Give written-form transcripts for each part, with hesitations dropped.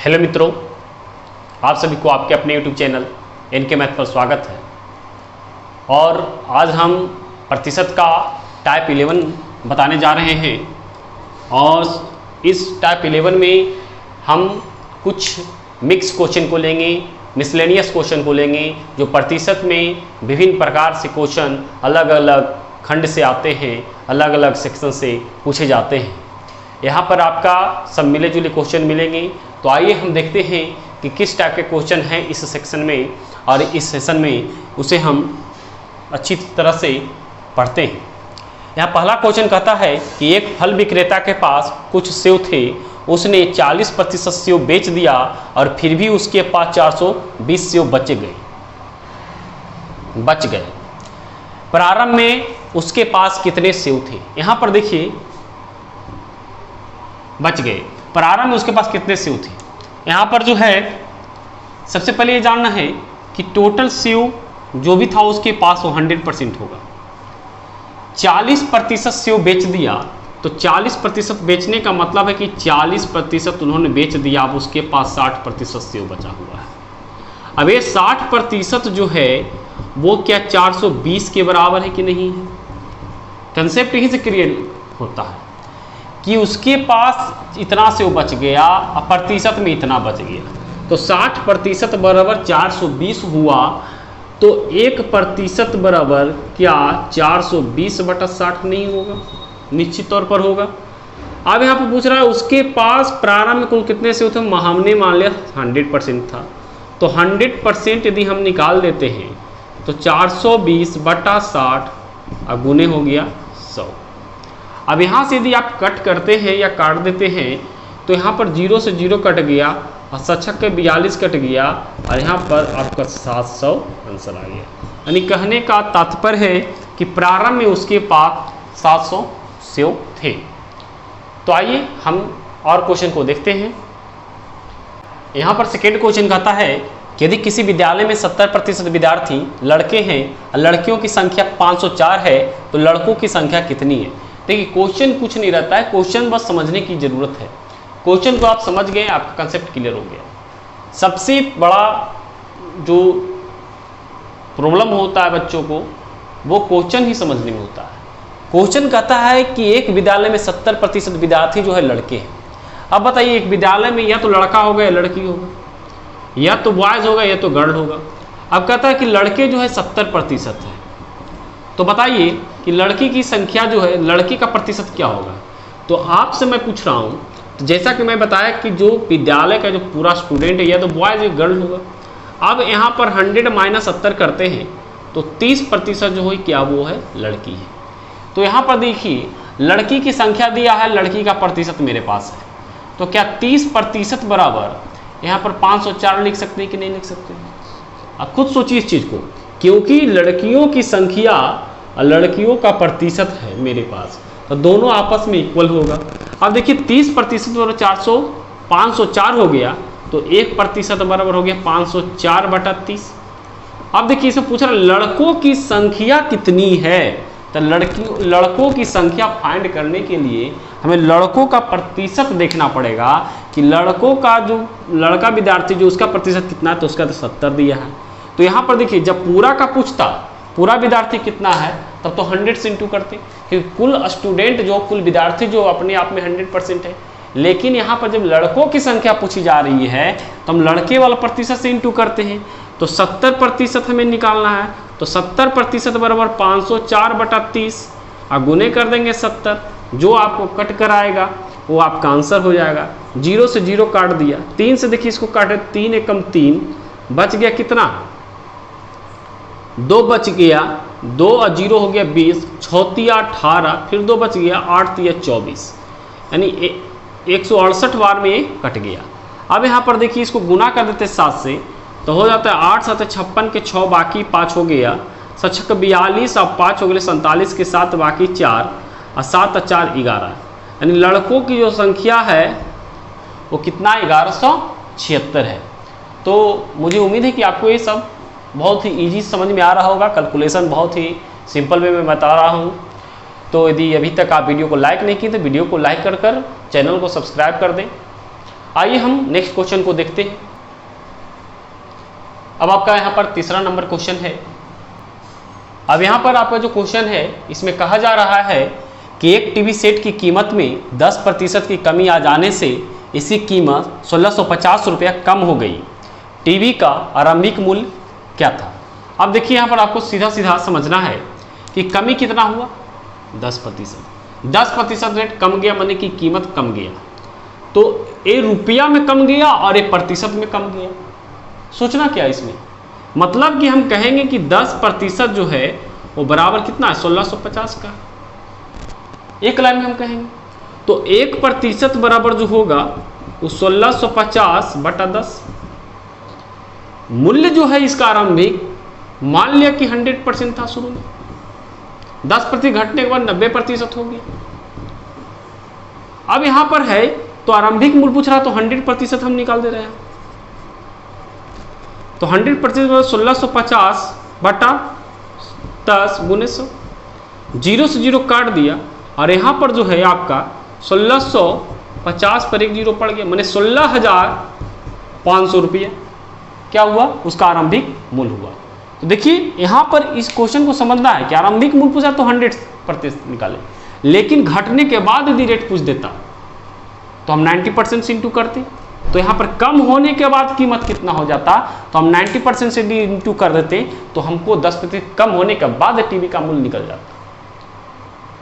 Hello मित्रों, आप सभी को आपके अपने YouTube चैनल एनके मैथ पर स्वागत है। और आज हम प्रतिशत का टाइप 11 बताने जा रहे हैं। और इस टाइप 11 में हम कुछ मिक्स क्वेश्चन को लेंगे, मिसलेनियस क्वेश्चन को लेंगे, जो प्रतिशत में विभिन्न प्रकार से क्वेश्चन अलग अलग खंड से आते हैं, अलग अलग सेक्शन से पूछे जाते हैं। यहाँ पर आपका सब मिले जुले क्वेश्चन मिलेंगे। तो आइए हम देखते हैं कि किस टाइप के क्वेश्चन हैं इस सेक्शन में, और इस सेशन में उसे हम अच्छी तरह से पढ़ते हैं। यहाँ पहला क्वेश्चन कहता है कि एक फल विक्रेता के पास कुछ सेव थे, उसने 40% सेव बेच दिया और फिर भी उसके पास 420 सेव बच गए। प्रारंभ में उसके पास कितने सेव थे? यहाँ पर देखिए, बच गए। प्रारंभ में उसके पास कितने सेव थे? यहाँ पर जो है सबसे पहले ये जानना है कि टोटल सेव जो भी था उसके पास वो 100% होगा। 40% सेव बेच दिया, तो 40% बेचने का मतलब है कि 40% उन्होंने बेच दिया, अब उसके पास 60% सेव बचा हुआ है। अब ये 60% जो है वो क्या 420 के बराबर है कि नहीं है? कंसेप्ट यहीं से क्रिएट होता है कि उसके पास इतना से वो बच गया, प्रतिशत में इतना बच गया, तो 60% बराबर 420 हुआ, तो 1% बराबर क्या 420/60 नहीं होगा? निश्चित तौर पर होगा। अब यहाँ पर पूछ रहा है उसके पास प्रारंभ में कुल कितने से होते? हमने मान लिया 100% था, तो 100% यदि हम निकाल देते हैं तो 420/60 गुने हो गया 100। अब यहाँ से यदि आप कट करते हैं या काट देते हैं तो यहाँ पर 0 से 0 कट गया और 7×6 = 42 कट गया, और यहाँ पर आपका 700 आंसर आ गया। यानी कहने का तात्पर्य है कि प्रारंभ में उसके पास 700 सेव थे। तो आइए हम और क्वेश्चन को देखते हैं। यहाँ पर सेकेंड क्वेश्चन कहता है कि यदि किसी विद्यालय में 70% विद्यार्थी लड़के हैं और लड़कियों की संख्या 504 है, तो लड़कों की संख्या कितनी है? देखिए, क्वेश्चन कुछ नहीं रहता है, क्वेश्चन बस समझने की जरूरत है। क्वेश्चन को आप समझ गए, आपका कंसेप्ट क्लियर हो गया। सबसे बड़ा जो प्रॉब्लम होता है बच्चों को, वो क्वेश्चन ही समझने में होता है। क्वेश्चन कहता है कि एक विद्यालय में 70% विद्यार्थी जो है लड़के हैं। अब बताइए, एक विद्यालय में या तो लड़का होगा या लड़की होगा, या तो बॉयज होगा या तो गर्ल होगा। अब कहता है कि लड़के जो है 70% है, तो बताइए कि लड़की की संख्या जो है, लड़की का प्रतिशत क्या होगा? तो आपसे मैं पूछ रहा हूँ, तो जैसा कि मैं बताया कि जो विद्यालय का जो पूरा स्टूडेंट है या तो बॉयज या गर्ल होगा। अब यहाँ पर 100 - 70 करते हैं तो 30% जो है क्या वो है लड़की है। तो यहाँ पर देखिए, लड़की की संख्या दिया है, लड़की का प्रतिशत मेरे पास है, तो क्या 30% बराबर यहाँ पर 504 लिख सकते हैं कि नहीं लिख सकते? अब खुद सोचिए इस चीज़ को, क्योंकि लड़कियों की संख्या और लड़कियों का प्रतिशत है मेरे पास, तो दोनों आपस में इक्वल होगा। अब देखिए, 30% बराबर 504 हो गया, तो 1% बराबर हो गया 504/30। अब देखिए, इसमें पूछ रहा लड़कों की संख्या कितनी है, तो लड़कों की संख्या फाइंड करने के लिए हमें लड़कों का प्रतिशत देखना पड़ेगा कि लड़कों का जो लड़का विद्यार्थी जो उसका प्रतिशत कितना है, तो उसका तो 70 दिया है। तो यहाँ पर देखिए, जब पूरा का पूछता पूरा विद्यार्थी कितना है, तब तो 100 से इंटू करते, क्योंकि कुल स्टूडेंट जो कुल विद्यार्थी जो अपने आप में 100% है। लेकिन यहाँ पर जब लड़कों की संख्या पूछी जा रही है तो हम लड़के वाला प्रतिशत से इंटू करते हैं, तो 70% हमें निकालना है, तो 70% बराबर 504/30 और गुने कर देंगे 70, जो आपको कट कर आएगा वो आपका आंसर हो जाएगा। 0 से 0 काट दिया, 3 से देखिए इसको काटे, 3 एकम 3, बच गया कितना? 2 बच गया, 2 और 0 हो गया 20, 6 × 18, फिर 2 बच गया, 8 × 24, यानी 168 बार में ये कट गया। अब यहाँ पर देखिए, इसको गुना कर देते 7 से, तो हो जाता है 8 × 7 = 56 के 6 बाकी 5 हो गया, 7×6 = 42 और 5 हो गए 47 के 7 बाकी 4 और 7 और 4 11, यानी लड़कों की जो संख्या है वो कितना 1176 है। तो मुझे उम्मीद है कि आपको ये सब बहुत ही ईजी समझ में आ रहा होगा। कैलकुलेशन बहुत ही सिंपल वे में बता रहा हूँ। तो यदि अभी तक आप वीडियो को लाइक नहीं किए तो वीडियो को लाइक कर चैनल को सब्सक्राइब कर दें। आइए हम नेक्स्ट क्वेश्चन को देखते हैं। अब आपका यहाँ पर तीसरा नंबर क्वेश्चन है। अब यहाँ पर आपका जो क्वेश्चन है इसमें कहा जा रहा है कि एक टीवी सेट की कीमत में 10% की कमी आ जाने से इसकी कीमत 1650 रुपया कम हो गई। टीवी का आरंभिक मूल्य क्या था? अब देखिए यहाँ पर आपको सीधा सीधा समझना है कि कमी कितना हुआ, 10%। 10% रेट कम गया माने कि कीमत कम गया, तो ये रुपया में कम गया और ये प्रतिशत में कम गया। सोचना क्या इसमें, मतलब कि हम कहेंगे कि 10% जो है वो बराबर कितना है, 1650 का। एक लाइन में हम कहेंगे तो 1% बराबर जो होगा वो 1650 बटा 10। मूल्य जो है इसका आरंभिक, मान लिया कि 100% था शुरू में, 10% घटने के बाद 90% हो गया। अब यहां पर है तो आरंभिक मूल्य पूछ रहा, तो 100% हम निकाल दे रहे हैं। तो 100% 1650 बटा 10 गुने 100, 0 से 0 काट दिया और यहाँ पर जो है आपका 1650 पर एक 0 पड़ गया, मैंने 16,500 रुपया क्या हुआ, उसका आरंभिक मूल्य हुआ। तो देखिए यहाँ पर इस क्वेश्चन को समझना है कि आरंभिक मूल्य पूछा तो 100% निकाले, लेकिन घटने के बाद यदि रेट पूछ देता तो हम 90% से इंटू करते, तो यहाँ पर कम होने के बाद कीमत कितना हो जाता, तो हम 90% से इंटू कर देते तो हमको 10% कम होने के बाद टीवी का मूल्य निकल जाता।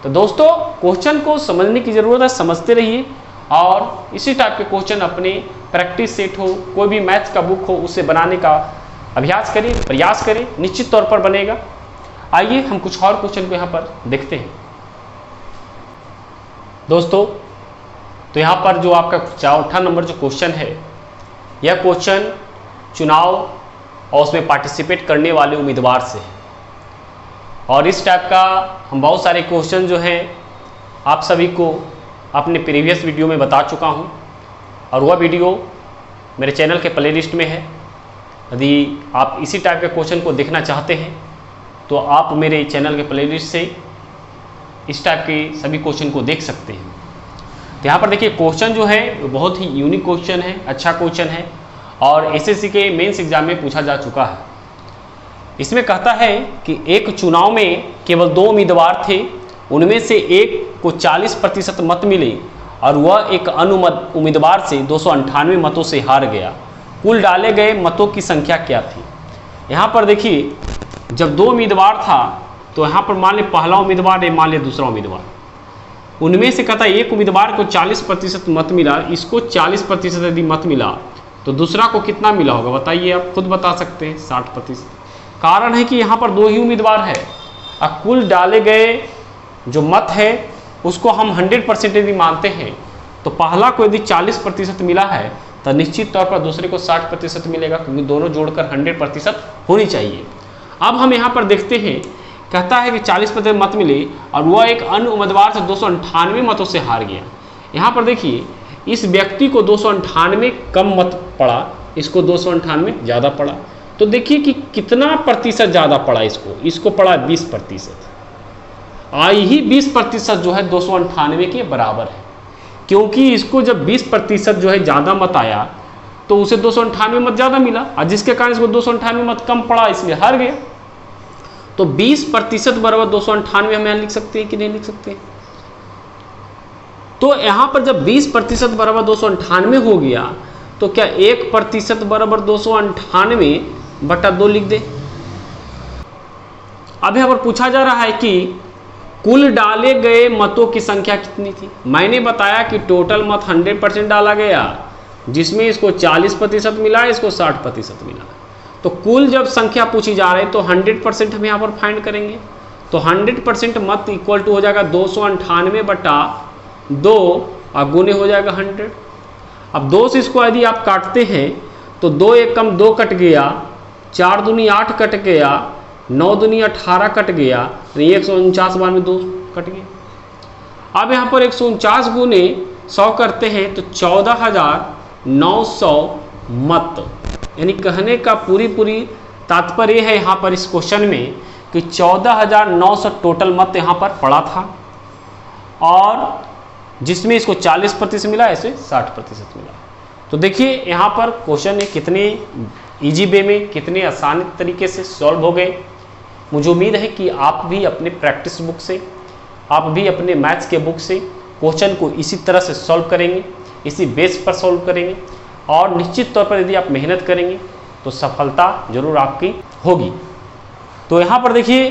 तो दोस्तों क्वेश्चन को समझने की जरूरत है, समझते रहिए और इसी टाइप के क्वेश्चन अपने प्रैक्टिस सेट हो, कोई भी मैथ्स का बुक हो, उसे बनाने का अभ्यास करें, प्रयास करें, निश्चित तौर पर बनेगा। आइए हम कुछ और क्वेश्चन को यहाँ पर देखते हैं। दोस्तों तो यहाँ पर जो आपका 4था नंबर जो क्वेश्चन है, यह क्वेश्चन चुनाव और उसमें पार्टिसिपेट करने वाले उम्मीदवार से है। और इस टाइप का हम बहुत सारे क्वेश्चन जो हैं आप सभी को अपने प्रीवियस वीडियो में बता चुका हूँ, और वह वीडियो मेरे चैनल के प्लेलिस्ट में है। यदि आप इसी टाइप के क्वेश्चन को देखना चाहते हैं तो आप मेरे चैनल के प्लेलिस्ट से इस टाइप के सभी क्वेश्चन को देख सकते हैं। तो यहाँ पर देखिए क्वेश्चन जो है बहुत ही यूनिक क्वेश्चन है, अच्छा क्वेश्चन है और एसएससी के मेंस एग्जाम में पूछा जा चुका है। इसमें कहता है कि एक चुनाव में केवल 2 उम्मीदवार थे, उनमें से एक को 40% मत मिले और वह एक अन्य उम्मीदवार से 298 मतों से हार गया। कुल डाले गए मतों की संख्या क्या थी? यहाँ पर देखिए जब 2 उम्मीदवार था तो यहाँ पर मान ले पहला उम्मीदवार है, मान ले दूसरा उम्मीदवार, उनमें से कहता है एक उम्मीदवार को 40% मत मिला, इसको 40% यदि मत मिला तो दूसरा को कितना मिला होगा बताइए, आप खुद बता सकते हैं, 60%। कारण है कि यहाँ पर 2 ही उम्मीदवार है और कुल डाले गए जो मत है उसको हम 100% यदि मानते हैं तो पहला को यदि 40% मिला है तो निश्चित तौर पर दूसरे को 60% मिलेगा, क्योंकि दोनों जोड़कर 100% होनी चाहिए। अब हम यहाँ पर देखते हैं, कहता है कि 40% मत मिले और वह एक अन्य उम्मीदवार से 298 मतों से हार गया। यहाँ पर देखिए इस व्यक्ति को 298 कम मत पड़ा, इसको 298 ज़्यादा पड़ा, तो देखिए कि कितना प्रतिशत ज़्यादा पड़ा, इसको पड़ा 20%। आई ही 20% जो है 298 के बराबर है, क्योंकि इसको जब 20% जो है ज़्यादा मत आया तो उसे 298 मत ज़्यादा मिला और जिसके कारण इसको 298 मत कम पड़ा, इसलिए हार गया। तो 20% बराबर 298 हम यहाँ लिख सकते हैं कि नहीं लिख सकते? तो यहाँ पर जब 20% बराबर 298 हो गया तो क्या 1% बराबर 298 बटा 2 लिख दे। अब यहाँ पर पूछा जा रहा है कि कुल डाले गए मतों की संख्या कितनी थी। मैंने बताया कि टोटल मत 100% डाला गया, जिसमें इसको 40% मिला, इसको 60% मिला। तो कुल जब संख्या पूछी जा रही है तो 100% हम यहाँ पर फाइंड करेंगे। तो 100% मत इक्वल टू हो जाएगा 298 बटा 2 और गुने हो जाएगा 100। अब 2 से इसको यदि आप काटते हैं तो 2 एक कम 2 कट गया, 4 दूनी 8 कट गया, 9 दूनी 18 कट गया, 149 बार में 2 कट गया। अब यहाँ पर 149 गुने 100 करते हैं तो 14,900 मत, यानी कहने का पूरी तात्पर्य है यहाँ पर इस क्वेश्चन में कि 14,900 टोटल मत यहाँ पर पड़ा था और जिसमें इसको 40% मिला, ऐसे 60% मिला। तो देखिए यहाँ पर क्वेश्चन है कितने इजी वे में, कितने आसान तरीके से सॉल्व हो गए। मुझे उम्मीद है कि आप भी अपने प्रैक्टिस बुक से, आप भी अपने मैथ्स के बुक से क्वेश्चन को इसी तरह से सॉल्व करेंगे, इसी बेस पर सॉल्व करेंगे, और निश्चित तौर पर यदि आप मेहनत करेंगे तो सफलता जरूर आपकी होगी। तो यहाँ पर देखिए,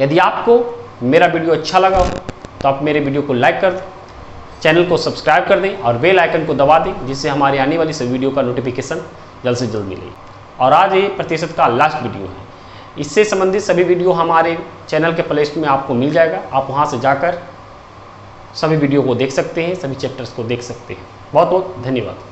यदि आपको मेरा वीडियो अच्छा लगा हो तो आप मेरे वीडियो को लाइक कर दें, चैनल को सब्सक्राइब कर दें और बेल आइकन को दबा दें, जिससे हमारे आने वाली सब वीडियो का नोटिफिकेशन जल्द से जल्द मिले। और आज ये प्रतिशत का लास्ट वीडियो है, इससे संबंधित सभी वीडियो हमारे चैनल के प्लेलिस्ट में आपको मिल जाएगा। आप वहाँ से जाकर सभी वीडियो को देख सकते हैं, सभी चैप्टर्स को देख सकते हैं। बहुत बहुत धन्यवाद।